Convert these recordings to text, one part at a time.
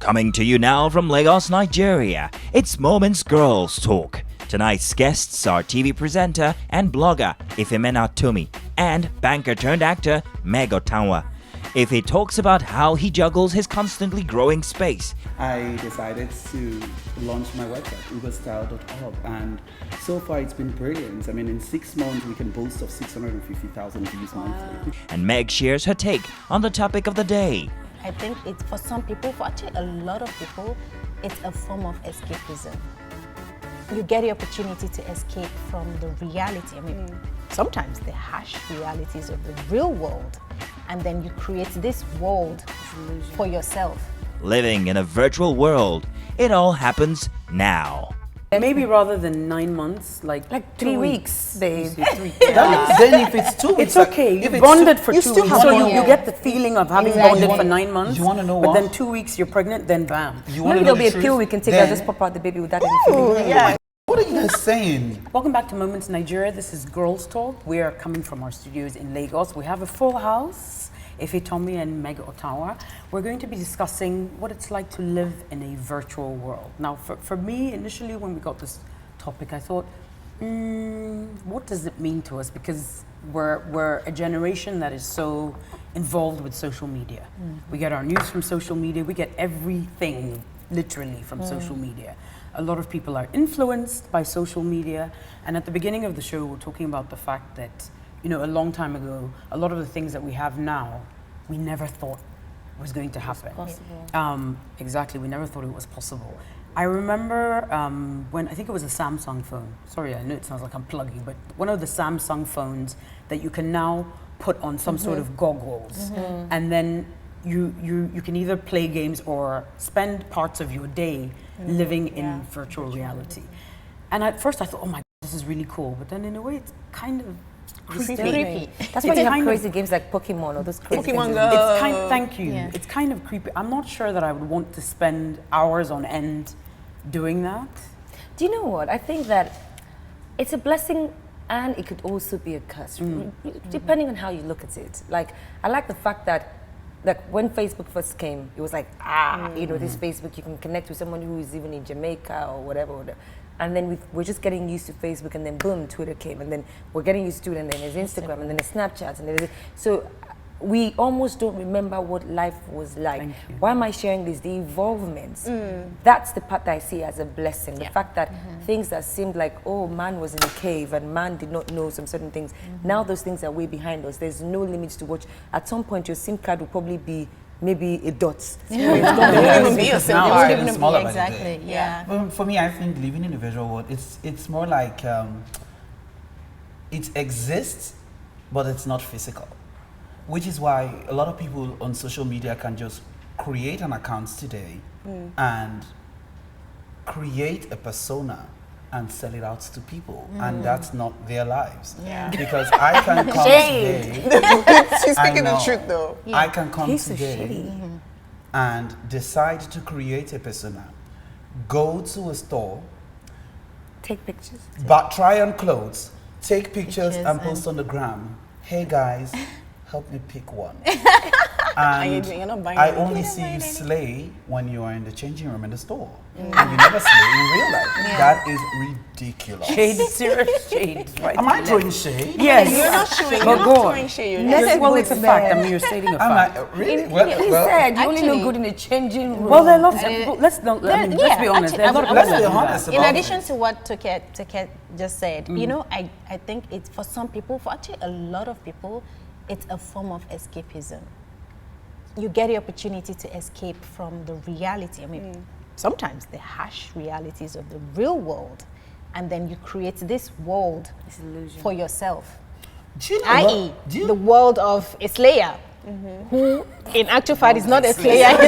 Coming to you now from Lagos, Nigeria, it's Moments Girls Talk. Tonight's guests are TV presenter and blogger Ifemena Tomi and banker-turned-actor Meg Otanwa. Ife talks about how he juggles his constantly growing space. I decided to launch my website, uberstyle.org, and so far it's been brilliant. I mean, in 6 months we can boast of 650,000 views monthly. And Meg shares her take on the topic of the day. I think it's for some people, for actually a lot of people, it's a form of escapism. You get the opportunity to escape from the reality. I mean, sometimes the harsh realities of the real world, and then you create this world for yourself. Living in a virtual world, it all happens now. Maybe rather than 9 months, like 3 weeks, babe. Then if it's 2 weeks, it's okay. You bonded for 2 weeks, so you get the feeling of having bonded for 9 months. You want to know but what? then 2 weeks you're pregnant, then bam. Maybe there'll be a pill we can take and just pop out the baby without any feeling. Yeah. What are you guys saying? Welcome back to Moments Nigeria. This is Girls Talk. We are coming from our studios in Lagos. We have a full house. Ife Tomi and Meg Otanwa. We're going to be discussing what it's like to live in a virtual world. Now, for me, initially when we got this topic, I thought, what does it mean to us? Because we're a generation that is so involved with social media. We get our news from social media. We get everything literally from social media. A lot of people are influenced by social media. And at the beginning of the show, we're talking about the fact that, you know, a long time ago, a lot of the things that we have now, we never thought was going to happen. Exactly, we never thought it was possible. I remember when, I think it was a Samsung phone. Sorry, I know it sounds like I'm plugging, but one of the Samsung phones that you can now put on some sort of goggles. And then you can either play games or spend parts of your day living in virtual reality. And at first I thought, oh my God, this is really cool. But then in a way, it's kind of creepy. That's why you have crazy games like Pokemon or those crazy Pokemon games. Go. Thank you. Yeah. It's kind of creepy. I'm not sure that I would want to spend hours on end doing that. Do you know what? I think that it's a blessing and it could also be a curse, depending on how you look at it. Like, I like the fact that like when Facebook first came, it was like, you know, this Facebook, you can connect with someone who is even in Jamaica or whatever. And then we're just getting used to Facebook, and then boom, Twitter came, and then we're getting used to it, and then there's Instagram, and then there's Snapchat, and there's so we almost don't remember what life was like. Why am I sharing this? The evolvements. That's the part that I see as a blessing. The fact that things that seemed like, oh, man was in a cave and man did not know some certain things. Now those things are way behind us. There's no limits to what. At some point, your SIM card will probably be maybe a dot. It won't even be a SIM card. It's getting smaller by the day. Exactly, yeah. But for me, I think living in the virtual world, it's more like it exists, but it's not physical. Which is why a lot of people on social media can just create an account today and create a persona and sell it out to people, and that's not their lives. Because I can come today. She's speaking the truth, though. I can come today and decide to create a persona, go to a store, Take pictures. but try on clothes, take pictures and post on the gram. Hey guys, help me pick one. And You're not buying I anything. only see you slay when you are in the changing room in the store. And you never slay in real life. That is ridiculous. Shade, serious shade. Right. Am I throwing shade? Yes. You're not showing. But You're go not on. throwing shade. You're Yes, just well, it's a fact. I mean, you're stating a Am fact. I really? He Well, said you only actually- look good in a changing room. Well, there are lots of, let's be honest. Actually, There's a lot of let's people be that do honest that. In about addition it. to what Toket just said, you know, I think it's for some people, for actually a lot of people, it's a form of escapism. You get the opportunity to escape from the reality. I mean, sometimes the harsh realities of the real world, and then you create this world for yourself. Do you know I.e., what? Do you- the world of a slayer, who in actual fact is not a slayer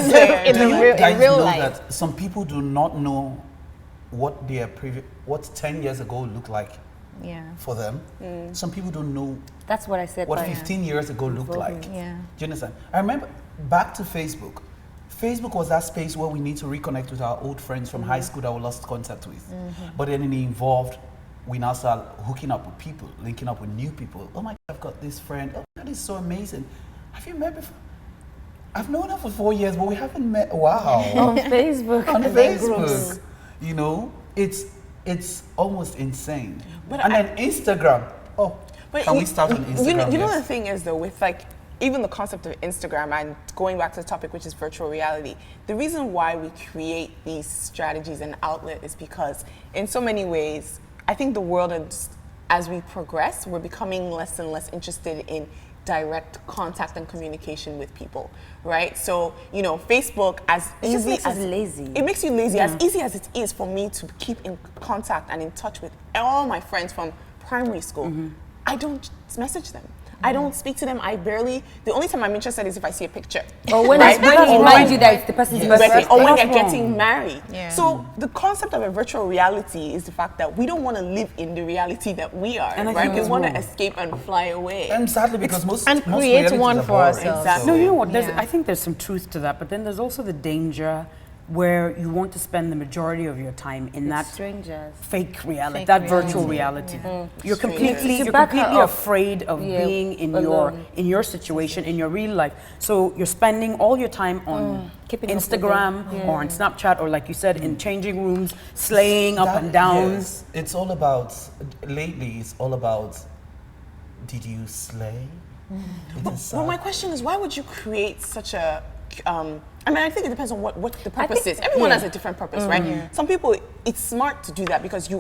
in Do you guys real know life. that some people do not know what their what 10 years ago looked like Yeah. for them? Some people don't know That's what I said. what by 15 years ago looked like. Yeah. Do you understand? I remember back to Facebook. Facebook was that space where we need to reconnect with our old friends from high school that we lost contact with. But then it involved, we now start hooking up with people, linking up with new people. Oh my God, I've got this friend. Oh, that is so amazing. Have you met before? I've known her for 4 years, but we haven't met. Wow. On Facebook. On And then Facebook. groups. You know, it's almost insane. But and then Instagram. Oh, can we start on Instagram? You know Yes. the thing is though, with like even the concept of Instagram and going back to the topic, which is virtual reality, the reason why we create these strategies and outlet is because in so many ways, I think the world, as we progress, we're becoming less and less interested in direct contact and communication with people, right? So, you know, Facebook, as It just easy makes us as lazy. it makes you lazy. As easy as it is for me to keep in contact and in touch with all my friends from primary school, I don't message them. I don't speak to them. The only time I'm interested is if I see a picture. Or when, right? when you remind you that it's the person's Birthday, birthday. or when That's they're getting wrong. married. Yeah. So the concept of a virtual reality is the fact that we don't want to live in the reality that we are, And I right? think We it's want to wrong. escape and fly away. And sadly, because most And most create realities one are for boring. ourselves. Exactly. No, you know what? Yeah. I think there's some truth to that, but then there's also the danger where you want to spend the majority of your time in that Strangers. fake reality, Fake that reality. virtual reality. You're Strangers. completely, To you're back her completely up. afraid of Yeah, being in alone. your situation, in your real life. So you're spending all your time on Keeping up with Instagram them. or on Snapchat or, like you said, in changing rooms, slaying up That- and down. yes. It's all about, lately, it's all about, did you slay? It is Well, my sad. question is, why would you create such a? I mean, I think it depends on what the purpose think- is. Everyone yeah. has a different purpose, right? Some people, it's smart to do that because you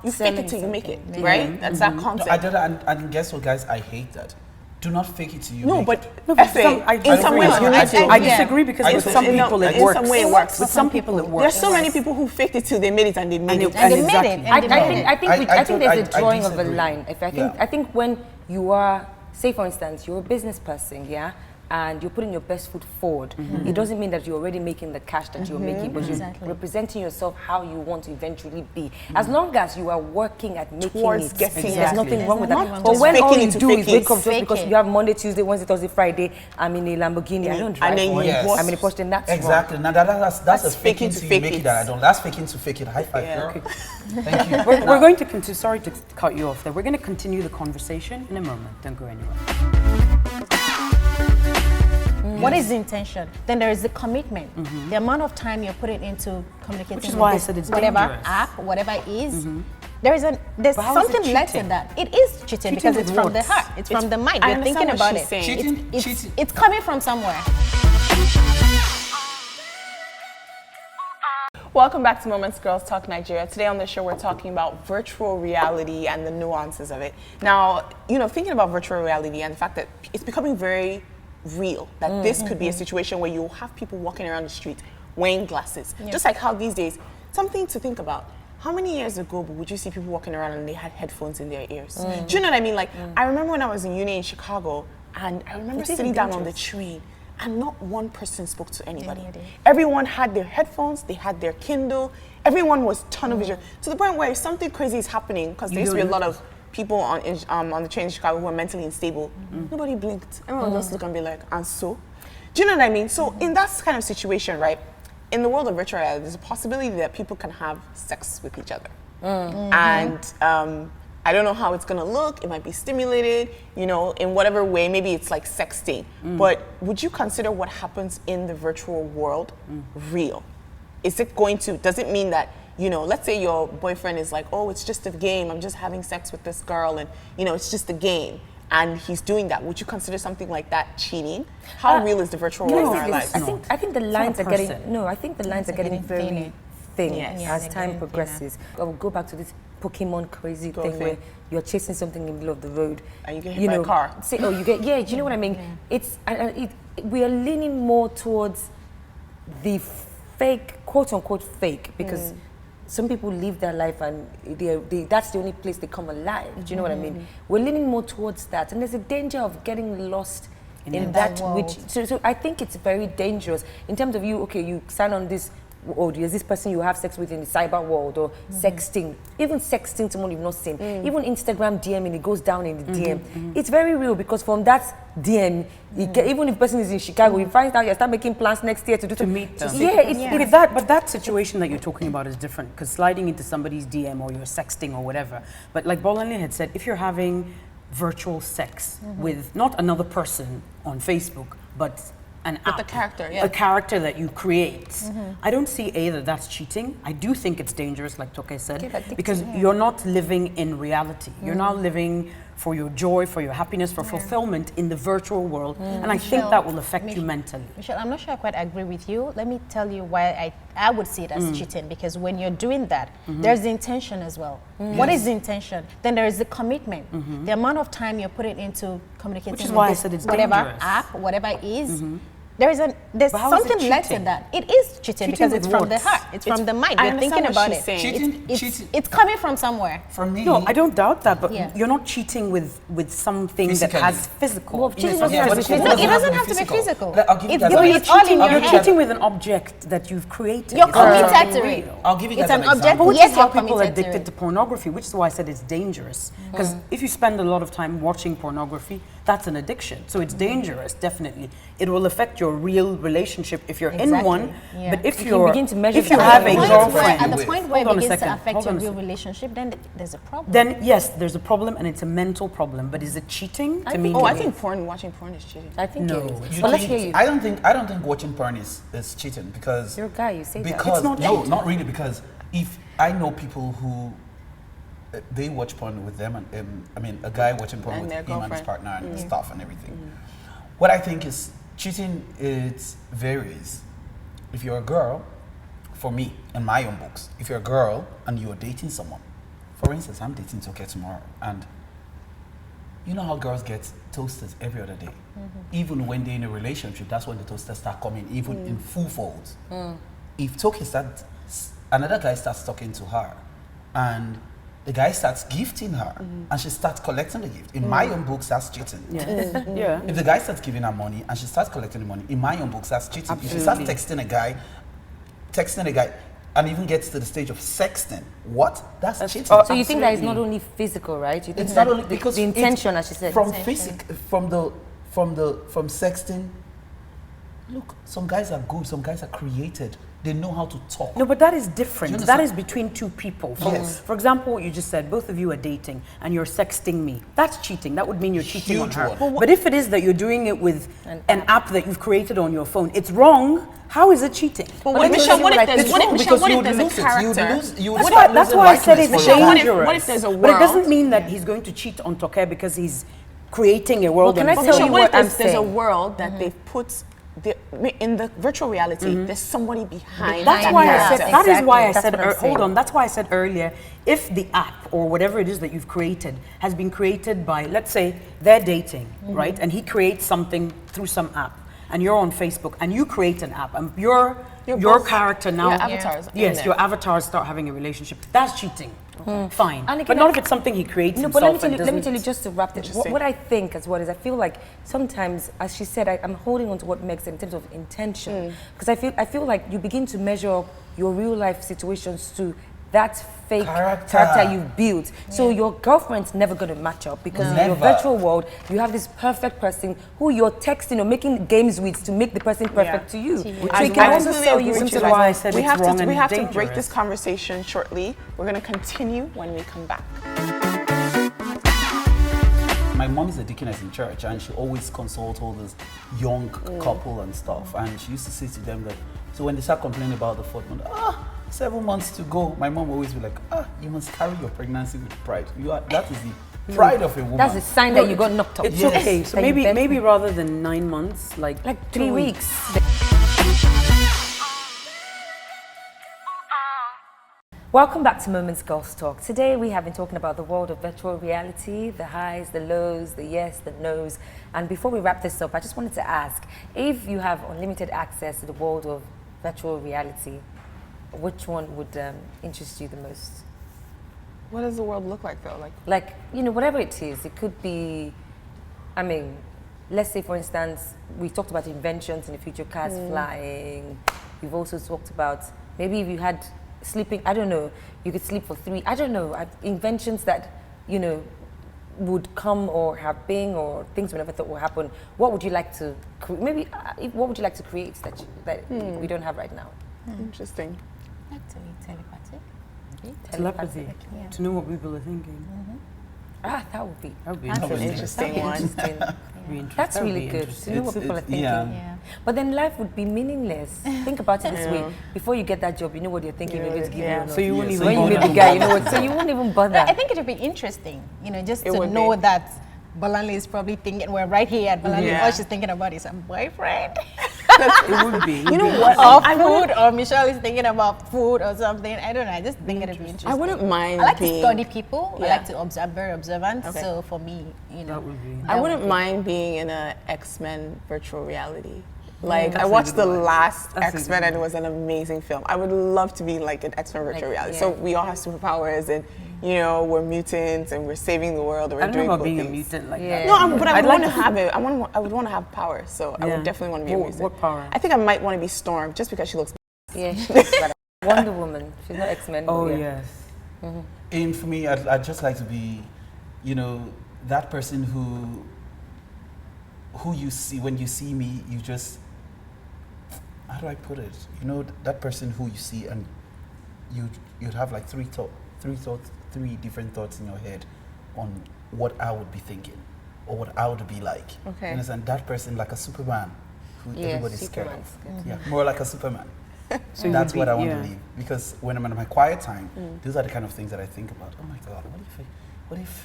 fake Selling it till you make it, something. right? That's that No, concept. I did, and guess what, guys? I hate that. Do not fake it till you No, make but it. No, but F.A., I in some disagree. ways you need to. I disagree because I with disagree. some In- people it in works. some way it works. With some people it works. There's so many people who faked it till they made it and they made it. And they And made it. exactly. And they made it. I think there's a drawing of a disagree. line. Yeah. I think when you are, say for instance, you're a business person, yeah, and you're putting your best foot forward, it doesn't mean that you're already making the cash that you're making, but Exactly. you're representing yourself how you want to eventually be. As long as you are working at making Towards it, getting there's there. nothing wrong with There's that. nothing But wrong when with all faking you it to do fake is it. wake up just Fake because it. you have Monday, Tuesday, Wednesday, Thursday, Friday, I'm in a Lamborghini, I don't drive And then one. you Yes. bought- I'm in a Porsche, that's Exactly. Now that's That's a faking to till you fake make it. it that I don't. That's faking to fake it. High five, Yeah. girl. Okay. Thank you. We're going to continue. Sorry to cut you off there. We're going to continue the conversation in a moment. Don't go anywhere. What is the intention? Then there is the commitment. The amount of time you're putting into communicating Which is with why I this said it's whatever dangerous. app, whatever it is. There's But how is it something less cheating? in that. It is cheating Cheating because with it's from the what? heart. It's from the mind. I You're understand thinking what about she's it. saying. Cheating, It's, cheating. it's coming from somewhere. Welcome back to Moments Girls Talk Nigeria. Today on the show, we're talking about virtual reality and the nuances of it. Now, you know, thinking about virtual reality and the fact that it's becoming very real, that this could be a situation where you'll have people walking around the street wearing glasses. Just like how these days, something to think about. How many years ago would you see people walking around and they had headphones in their ears? Do you know what I mean? Like, I remember when I was in uni in Chicago, and I remember It's even sitting down on the dangerous. train, and not one person spoke to anybody. Anybody. Everyone had their headphones, they had their Kindle, everyone was tunnel vision. To the point where if something crazy is happening, because there used to be a lot of people on the train in Chicago who were mentally unstable, nobody blinked. Everyone just looked and be like, and so? Do you know what I mean? So in that kind of situation, right, in the world of virtual reality, there's a possibility that people can have sex with each other. And I don't know how it's gonna look. It might be stimulated, you know, in whatever way. Maybe it's like sexting. But would you consider what happens in the virtual world real? Is it going to, does it mean that, you know, let's say your boyfriend is like, oh, it's just a game. I'm just having sex with this girl and, you know, it's just a game. And he's doing that. Would you consider something like that cheating? How real is the virtual world in our lives? I think the lines are not a getting person. no. I think the lines are getting very thinner. thin Yes. Yeah, as they're time getting progresses. I will go back to this Pokemon crazy Go thing thing. where you're chasing something in the middle of the road And you get hit by a car. Say, oh, you get do you know what I mean? It's we are leaning more towards the fake, quote unquote fake, because some people live their life and that's the only place they come alive. Do you know what I mean? We're leaning more towards that, and there's a danger of getting lost in that that which. world. So I think it's very dangerous in terms of you. Okay, you sign on this. Or there's this person you have sex with in the cyber world, or sexting, even sexting someone you've not seen, even Instagram DMing, it goes down in the DM. It's very real because from that DM, even if the person is in Chicago, you find out you start making plans next year to meet them. Yeah, it's Okay, but that situation that you're talking about is different because sliding into somebody's DM or you're sexting or whatever. But like Bolanle had said, if you're having virtual sex with not another person on Facebook, but an With app, the character, yeah. a character that you create. I don't see that that's cheating. I do think it's dangerous, like Toke said, because you're not living in reality. You're not living for your joy, for your happiness, for fulfillment in the virtual world, and I think that will affect you mentally. Michelle, I'm not sure I quite agree with you. Let me tell you why I would see it as cheating, because when you're doing that, there's the intention as well. What is the intention? Then there is the commitment. The amount of time you're putting into communicating Which is with why I this, said it's whatever dangerous. app, whatever it is. There's But how is it something less cheating? than that. It is cheating because with it's from the what? heart. It's from the mind. I You're thinking understand what about she's it. saying. It's coming from somewhere. For me, No, I don't doubt that, but Yeah. you're not cheating with something Physically. that has physical. Well, cheating Yes, doesn't have to be physical. physical. No, it doesn't have to be physical. I'll give you It's guys all an in example. your You're head. cheating with an object that you've created. You're It's not committed to real. it. I'll give you It's guys an an object. example. But which Yes, is how you're people are committed to addicted it. to pornography, which is why I said it's dangerous. Because if you spend a lot of time watching pornography, that's an addiction. So it's dangerous, definitely. It will affect your real relationship if you're in Exactly, one. yeah. But if You you're, can begin to measure if you the have a point girlfriend, At the point where it Hold on a begins to second, affect hold your on a real second. relationship, then there's a problem. then yes, there's a problem and it's a mental problem. But is it cheating? To me, Oh, I no. think watching porn is cheating. I think No, it it's is. You But let's think- hear you. I don't think watching porn is cheating because You're a guy, you say that. because It's not no, cheating. not really, because if I know people who they watch porn with them and I mean a guy watching porn And with their him and his girlfriend. partner and stuff and everything. What I think is cheating, it varies. If you're a girl, for me, in my own books, if you're a girl and you're dating someone, for instance, I'm dating Toke tomorrow, and you know how girls get toasters every other day. Even when they're in a relationship, that's when the toasters start coming, even in full folds. If Toke another guy starts talking to her, and the guy starts gifting her, and she starts collecting the gift. In my own books, that's cheating. Yeah. If the guy starts giving her money and she starts collecting the money, in my own books, that's cheating. If she starts texting a guy, and even gets to the stage of sexting, what? That's cheating. So you think that it's not only physical, right? You think It's that not only because the intention, as she said. from sexting. Look, some guys are good. Some guys are created. They know how to talk. No, but that is different. Do you That understand? is between two people. Yes. For example, what you just said, both of you are dating and you're sexting me. That's cheating. That would mean you're cheating on Huge her. one. But if it is that you're doing it with an app that you've created on your phone, it's wrong. How is it cheating? But what if It's Michelle, what if like- there's It's what if wrong Michelle, because what you if would there's a lose it. You would character? lose. You would That's start why, that's losing why I said likeness it's for the guy. dangerous. what if there's a But it doesn't world- mean that he's going to cheat on Toke because he's creating a world. Well, can on I his tell Michelle, you own. what if what I'm there's a saying? world that they've put in the virtual reality, there's somebody behind That's that why I character. said. That is why I Exactly. said. That's what I'm Hold saying. on. That's why I said earlier. If the app or whatever it is that you've created has been created by, let's say, they're dating, right? And he creates something through some app, and you're on Facebook, and you create an app, and your both- character now, your avatars in yes, there. your avatars start having a relationship. That's cheating. Fine, And but again, not if it's something he creates No, but himself. let me tell and you doesn't- just to wrap this. Interesting. What I think as well is I feel like sometimes, as she said, I'm holding on to what Meg said in terms of intention, because I feel like you begin to measure your real life situations to that fake character you've built. So your girlfriend's never going to match up because in your Never. virtual world you have this perfect person who you're texting or making games with to make the person perfect to you. So I it can also completely sell agree you with into you Which is why I said we it's have wrong to and we it's have to break dangerous. this conversation shortly. We're going to continue when we come back. My mom is a deaconess in church, and she always consults all this young couple and stuff. And she used to say to them that, so when they start complaining about the fourth month, 7 months to go, my mom always be like, you must carry your pregnancy with pride. That is the pride of a woman. That's a sign that you got knocked up. It's Yes. okay. So That you bent maybe rather than 9 months, like 3 weeks. Welcome back to Moments Girls Talk. Today we have been talking about the world of virtual reality, the highs, the lows, the yes, the no's. And before we wrap this up, I just wanted to ask, if you have unlimited access to the world of virtual reality, which one would interest you the most? What does the world look like though? Like, whatever it is, it could be, let's say for instance, we talked about inventions in the future, cars flying. We've also talked about maybe if you had sleeping, I don't know, you could sleep for 3, I don't know, inventions that, would come or have been or things we never thought would happen. What would you like to, what would you like to create that we don't have right now? Interesting. Actually, telepathy. telepathy, Yeah. to know what people are thinking. That would be That would be That's an interesting. interesting one. interesting. That's really good to know what people are thinking. Yeah. But then life would be meaningless. Think about it this way. Before you get that job, you know what you're thinking, maybe it's giving you or not. So you wouldn't even When you meet the guy, you know what, so you won't even bother. I think it would be interesting, you know, just to know that Bolanle is probably thinking, we're right here at Bolanle, all she's thinking about is a boyfriend. It would be. You know what? Or food, or Michelle is thinking about food or something. I don't know. I just think it'd be interesting. I wouldn't mind. I like to being, study people. I like to observe, very observant. Okay. So for me, you know, That would be. I wouldn't mind being in a X-Men virtual reality. Like I watched the last X-Men and it was an amazing film. I would love to be like an X-Men virtual reality. So we all have superpowers and you know we're mutants and we're saving the world and we're I don't doing know about cool being a things. mutant like that. No, but I would I'd like want to to have it. I would want to have power. So I would definitely want to be a mutant. What power? I think I might want to be Storm just because she looks. Yeah, she's Wonder Woman. She's not X-Men. Oh but yes. And for me, I'd just like to be, you know, that person who you see when you see me, you just, how do I put it? You know, that person who you see and you'd have like three different thoughts in your head on what I would be thinking or what I would be like. Okay. You understand? That person like a Superman who everybody's scared of. Superman's Yeah, more like a Superman. So That's you'd what be- I want yeah. to leave. Because when I'm in my quiet time, those are the kind of things that I think about. Oh my God,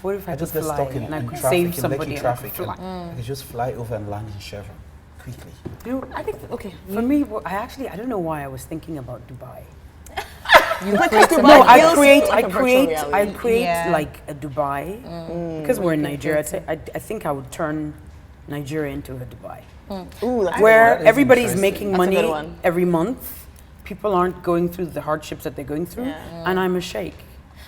what if I just could get fly stuck in and I could traffic, save in somebody Lekki and traffic, fly? and I could just fly over and land in Chevron quickly. You know, I think, okay. for me, I don't know why I was thinking about Dubai. You create some No, Like, I feels like a virtual create reality. like a Dubai because we're in Nigeria. I think I would turn Nigeria into a Dubai Ooh, that's where that is everybody's interesting. making That's a money good one. every month. People aren't going through the hardships that they're going through, and I'm a sheikh.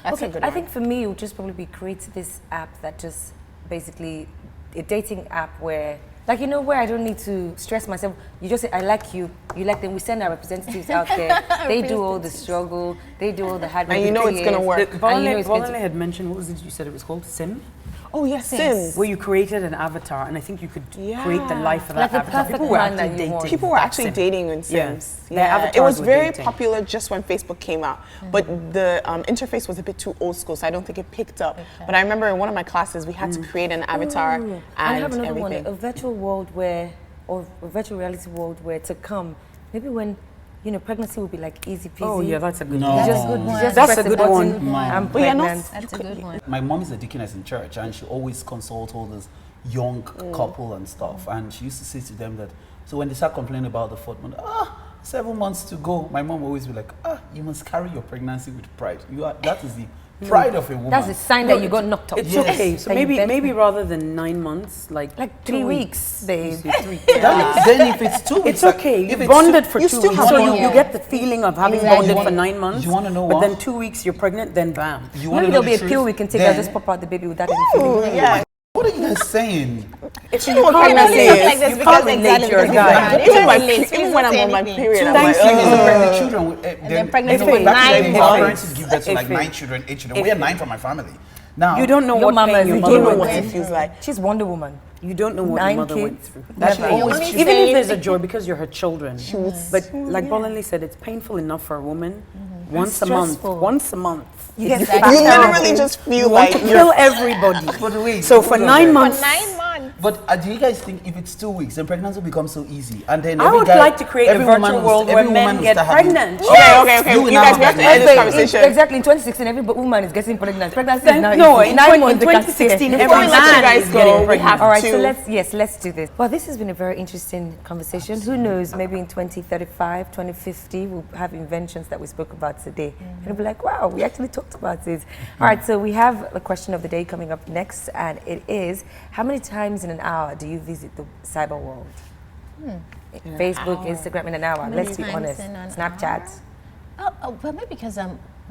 That's a Okay, good I one. think for me, it would just probably be create this app that just basically a dating app where, like, you know, where I don't need to stress myself. You just say, I like you, you like them. We send our representatives out there. They do all the struggle. They do all the hard work. And you know it's gonna work. And you know it's going to- Bolale had mentioned, what was it you said it was called? Sim? Oh yes, Sims. Where you created an avatar, and I think you could create the life of Like that the avatar. perfect People were man actually that you dating. want. People were actually Sim. dating in Yeah. Sims. Their avatars it was were very dating. popular just when Facebook came out, but the interface was a bit too old school, so I don't think it picked up. But I remember in one of my classes, we had to create an avatar Ooh, and I have another everything. one, a virtual world where, or a virtual reality world where to come, maybe when, you know, pregnancy will be like easy peasy. Oh yeah, that's a good No. one. You just Good one. just That's press a the good button, one. I'm But you're not- pregnant. That's a good one. My mom is a deaconess in church, and she always consults all this young couple and stuff. And she used to say to them that, so when they start complaining about the 4th month, 7 months to go, my mom always be like, you must carry your pregnancy with pride. That is the pride of a woman. That's a sign that you got knocked up. It's Yes. okay. So That you bent- maybe rather than 9 months, like 3 2 weeks, babe. Then if it's 2 weeks, It's okay. if You it's bonded two- for you 2 still weeks, have so one you year. get the feeling of having Exactly. bonded You for wanna- 9 months. you wanna know But what? then 2 weeks you're pregnant, then bam. You wanna Maybe know there'll be the a pill truth? we can take Then- and just pop out the baby without any feeling. Yeah. What are you guys saying? If you know what can't pregnancy relate, is? Like this you because can't relate exactly your because guy. it's bad. Even, Please even don't when I'm say on my anything. period, I'm Thank like, you. So "Ugh." pregnant children, then pregnant back with in the 9 day, our boys. parents would give birth to like If it- 9 children, 8 children. We had 9 from my family. Now You don't know Your what mama pain is your a mother You know gamer. what went it through. feels like. She's Wonder Woman. You don't know what 9 your mother kids. went through. Never. She always, Only even if say- there's a joy because you're her children. But like Bolanle said, it's painful enough for a woman once a month. stressful. Once a month. You get You fat. literally just You feel want like to you're kill everybody. But wait, So for hold on 9 there. months, 9 months. But do you guys think if it's 2 weeks, then pregnancy becomes so easy? And then I every would guy, like to create a every woman virtual will- world where every woman men will get start having- pregnant. Okay. You will You now guys, have we have to like end this nine- conversation. Exactly, in 2016, every woman is getting pregnant. Pregnancy is now No, easy. in 9 months, they can 2016, say. every Before we let you man guys is go, getting we pregnant. have All right, so to. let's do this. Well, this has been a very interesting conversation. Who knows, maybe in 2035, 2050, we'll have inventions that we spoke about today. And we'll be like, wow, we actually talked about it. All right, so we have the question of the day coming up next, and it is, how many times in an hour do you visit the cyber world? Facebook, Instagram in an hour. many Let's be times honest. in an Snapchat. Well, maybe because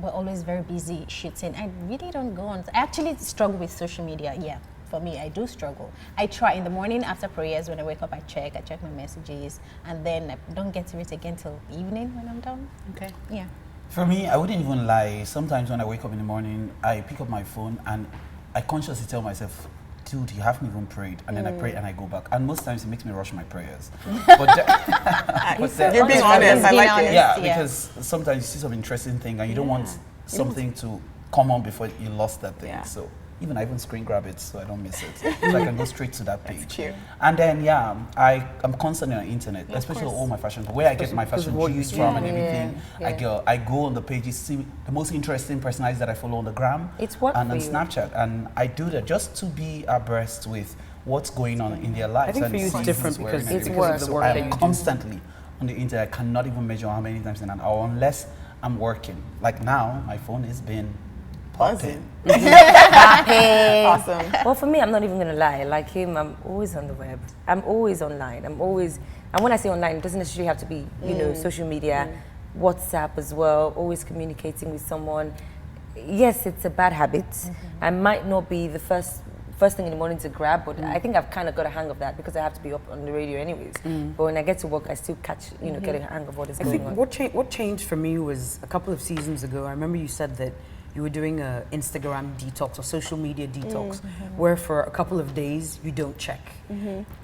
we're always very busy shooting. I really don't go on. I actually struggle with social media. Yeah, for me, I do struggle. I try in the morning after prayers when I wake up. I check my messages, and then I don't get to it again till evening when I'm done. Okay. Yeah. For me, I wouldn't even lie. Sometimes when I wake up in the morning, I pick up my phone and I consciously tell myself, dude, you haven't even prayed. And then I pray and I go back. And most times it makes me rush my prayers. You're being honest. I like it. Yeah, because sometimes you see some interesting thing and you don't want something to come on before you lost that thing. Yeah. So Even I even screen grab it so I don't miss it. So I can go straight to that page. cute. And then I'm constantly on the internet, especially all my fashion, where I get my fashion views from and everything. I go on the pages, see the most interesting personalities that I follow on the gram It's work and for on you. Snapchat, and I do that just to be abreast with what's going on in their lives. I think and for you it's seasons different we're because in it's and work, everything. the So work I that am you do. constantly on the internet. I cannot even measure how many times in an hour unless I'm working. Like now, my phone has been popping. Awesome. Well, for me, I'm not even going to lie. Like him, I'm always on the web. I'm always online. I'm always, and when I say online, it doesn't necessarily have to be, you know, social media, WhatsApp as well, always communicating with someone. Yes, it's a bad habit. I might not be the first thing in the morning to grab, but I think I've kind of got a hang of that because I have to be up on the radio anyways. But when I get to work, I still catch, you know, get a hang of what is I going think on. what changed for me was a couple of seasons ago. I remember you said that you were doing a Instagram detox or social media detox, where for a couple of days you don't check.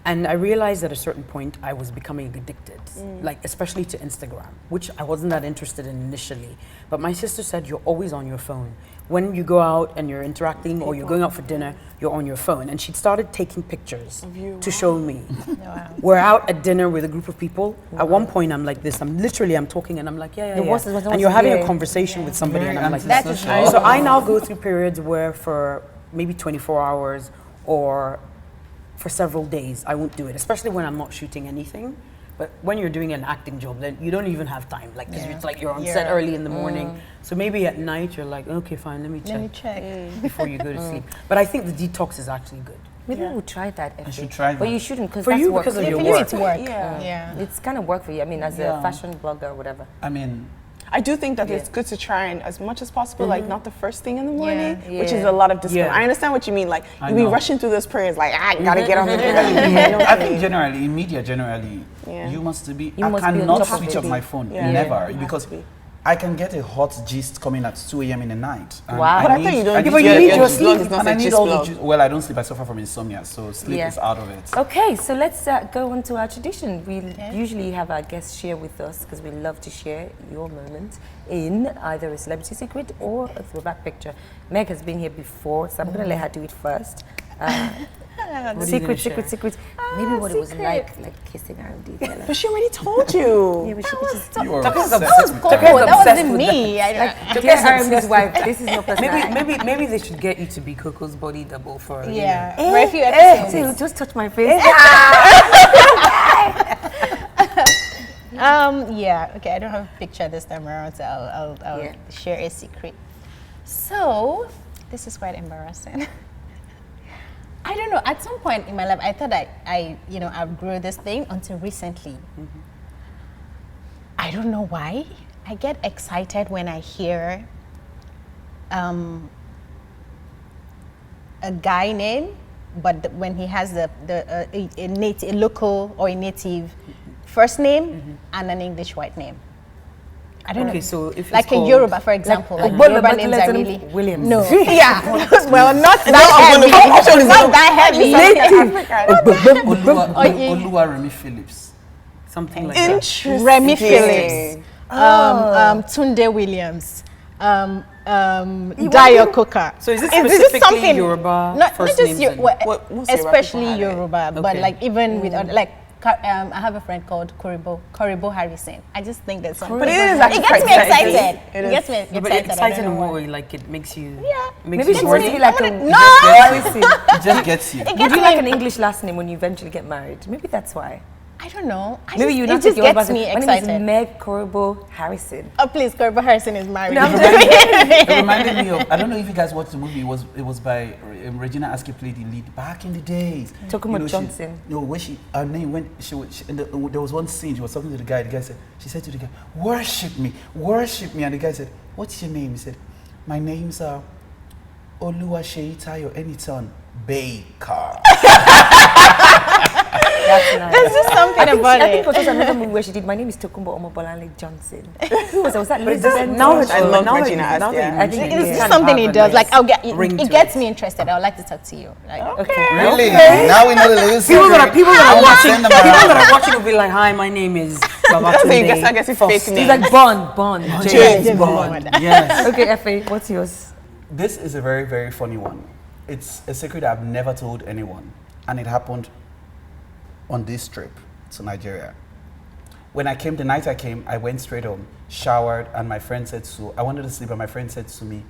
And I realized at a certain point I was becoming addicted, like especially to Instagram, which I wasn't that interested in initially. But my sister said you're always on your phone. When you go out and you're interacting or you're going out for dinner, you're on your phone. And she started taking pictures to show me. We're out at dinner with a group of people. At one point, I'm like this. I'm talking and I'm like, yeah. And you're having a conversation with somebody and I'm like, That is right. so I now go through periods where for maybe 24 hours or for several days, I won't do it, especially when I'm not shooting anything. But when you're doing an acting job, then you don't even have time. Like, 'cause it's like you're on set early in the morning. So maybe at night you're like, okay, fine, let me check before you go to sleep. But I think the detox is actually good. Maybe we'll try that. I should try But that. you shouldn't because For that's you, work. because of your For you, work. it's work. Yeah. It's kind of work for you. I mean, as a fashion blogger or whatever. I mean, I do think that it's good to try and as much as possible, like not the first thing in the morning, Yeah. which is a lot of discipline. Yeah. I understand what you mean. Like I you be know. rushing through those prayers, like I gotta get on the video. I think generally, in media generally, Yeah. you must be, You I must be on cannot top of switch it. off my phone, Yeah. never, You because have to be. I can get a hot gist coming at 2 a.m. in the night. And Wow. But I thought you don't. Yeah, but you need your sleep. And I need all the well, I don't sleep, I suffer from insomnia, so sleep Yeah. is out of it. Okay, so let's go on to our tradition. We usually have our guests share with us because we love to share your moment in either a celebrity secret or a throwback picture. Meg has been here before, so I'm going to let her do it first. Secret. Maybe what it was like kissing her in detail. But she already told you. Yeah, but she could just You are That was obsessed with Coco. that. That wasn't me. I don't. dear RMD's wife. This is no personality. Maybe they should get you to be Coco's body double for a Yeah. Eh, For a few eh, episodes. see, you just touch my face. Yeah. Okay. I don't have a picture this time around, so I'll Yeah. share a secret. So this is quite embarrassing. I don't know. At some point in my life, I thought I outgrew this thing until recently. I don't know why. I get excited when I hear a guy name, but when he has a local or a native first name and an English white name. I don't Okay, know. so if it's Like in called- Yoruba, for example, like Ogbolo Yoruba names are Batalete really Williams. No, yeah, well, not that heavy. Not that heavy. Oluwa Remi Phillips. something like that. Interesting. Remy Phillips, Tunde Williams, Dayo Coker. So is this Is specifically something- Yoruba Not first just names? Yo- and- well, What's Yoruba especially people have it? Yoruba, but Okay. like even with other, like I have a friend called Koribo Harrison. I just think that's something. But it is It actually gets me quite excited. exciting. It gets me Yeah, excited. but I excited don't in know what why. way? Like it makes you. Yeah. Makes Maybe you she wants to horny? be like a It just gets you. It Would gets you me. like an English last name when you eventually get married? Maybe that's why. I don't know. Maybe you it not just take your gets me My name is excited. Meg Korobo Harrison. Oh please, Koribo Harrison is married. It reminded me of, I don't know if you guys watched the movie, it was by Regina Aske played the lead back in the days. Tokumo she- Johnson. No, when her name, when there was one scene, she was talking to the guy said, she said to the guy, worship me, and the guy said, what's your name? He said, my name's Oluwa Sheitayo Eniton Baker. That's nice. There's just something I think about it was it. another movie where she did. My name is Tokumbo Omobolanle Johnson. Who was that? Was that But Liz it's just- Benson? now that I love now that Regina you- now Aske, that you yeah. I think mention It's it, just kind something of he have a does. Like, nice ring it to gets it. me interested. I would like to talk to you. Like, Really? Now we know the little People that are watching, Send them people around. that are watching will be like, "Hi, my name is Babatunde." So you guess I guess it's fake Foster." name. He's like Bond. James Bond. Yes. Okay, Effie, what's yours? This is a very, very funny one. it's a secret I've never told anyone, and it happened on this trip to Nigeria. When I came, the night I came, I went straight home, showered, and my friend said so. I wanted to sleep, but my friend said to me,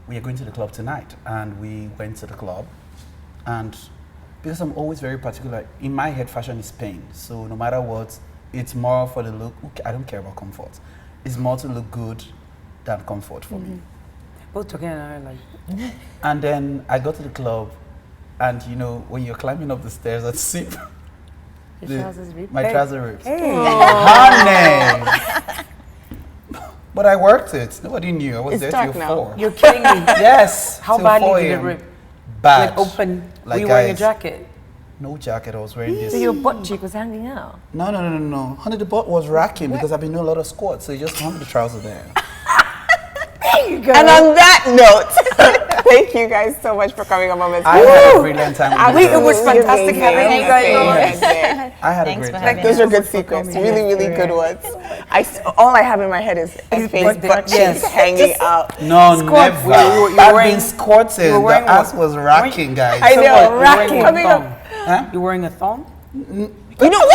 "We are going to the club tonight," and we went to the club. And because I'm always very particular, in my head, fashion is pain. So no matter what, it's more for the look. I don't care about comfort. It's more to look good than comfort for me. Both together are like. And then I got to the club, and you know, when you're climbing up the stairs, I see Your trousers ripped? my trouser ripped. Hey. Honey! But I worked it. Nobody knew. I was It's there dark till now. 4. You're kidding me. Yes. How till badly 4 did it a.m. rip? Bad. Like open. Like were you wearing a guys. jacket? No jacket. I was wearing this. So your butt cheek was hanging out. No. Honey, the butt was racking because I've been doing a lot of squats, so you just hung the trouser there. There you go. And on that note, thank you guys so much for coming on Moments. I had a brilliant time. It was Absolutely fantastic amazing. having you guys on. Amazing. I had Thanks a for great having time. Those are good secrets. Really, really good ones. All I have in my head is face butt cheeks hanging out. No, Squat. never. You were I've wearing- been squatting. you were The wearing ass what? was racking, guys. I know. You're wearing a Coming thong. up. Huh? You're wearing a thong? You know, So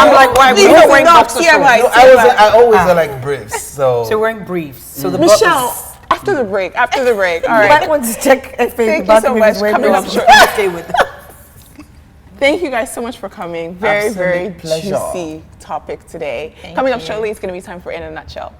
I'm like, why? Please We're don't wearing stop. boxer TMI. shorts. I always wear like briefs. So So you're wearing briefs. So the butt Michelle, was- after the break. All You might right. want to check if Thank you so much. Coming up shortly. Stay with them. Thank you guys so much for coming. Very, Absolute very pleasure. juicy topic today. Thank Coming up you. shortly, it's going to be time for In a Nutshell.